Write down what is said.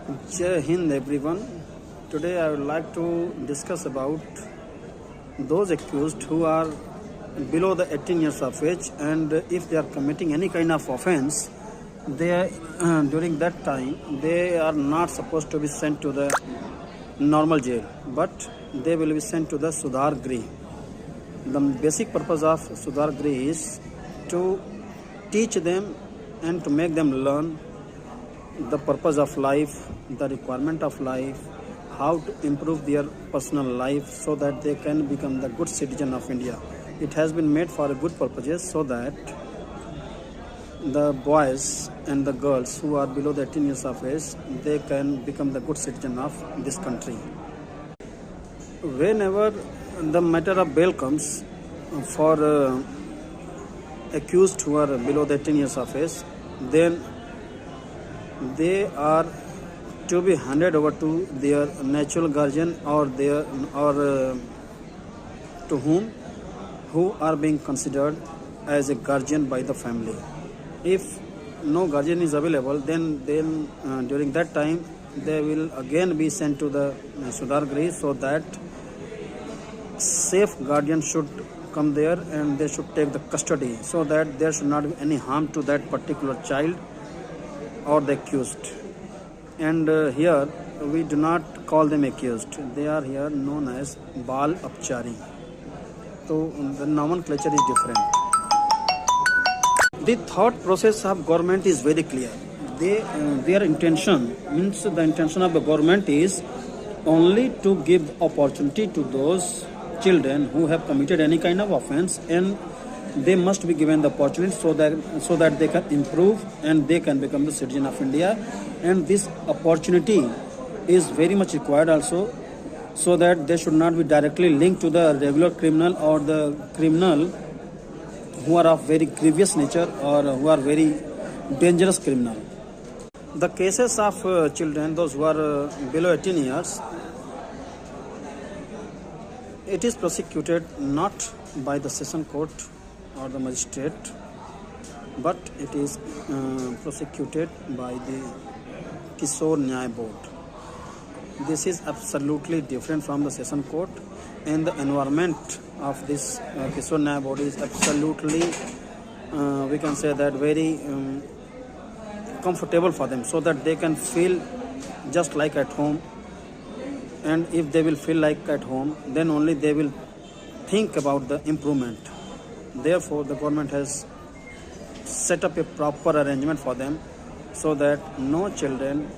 Jai Hind everyone. Today I would like to discuss about those accused who are below the 18 years of age, and if they are committing any kind of offense, they during that time they are not supposed to be sent to the normal jail, but they will be sent to the Sudhar Grih. The basic purpose of Sudhar Grih is to teach them and to make them learn the purpose of life, the requirement of life, how to improve their personal life so that they can become the good citizen of India. It has been made for a good purposes so that the boys and the girls who are below the 18 years of age, they can become the good citizen of this country. Whenever the matter of bail comes for accused who are below the 18 years of age, then they are to be handed over to their natural guardian or to who are being considered as a guardian by the family. If no guardian is available, then during that time they will again be sent to the Sudhar Grih so that safe guardian should come there and they should take the custody so that there should not be any harm to that particular child or the accused. And here we do not call them accused. They are here known as Bal Apchari. So the nomenclature is different. The thought process of government is very clear. Their intention means the intention of the government is only to give opportunity to those children who have committed any kind of offense, and they must be given the opportunity so that they can improve and they can become the citizen of India. And this opportunity is very much required also, so that they should not be directly linked to the regular criminal or the criminal who are of very grievous nature or who are very dangerous criminal. The cases of children, those who are below 18 years, it is prosecuted not by the session court or the magistrate, but it is prosecuted by the Kishore Nyaya Board. This is absolutely different from the session court, and the environment of this Kishore Nyaya Board is absolutely, we can say that, very comfortable for them, so that they can feel just like at home. And if they will feel like at home, then only they will think about the improvement. Therefore, the government has set up a proper arrangement for them so that no children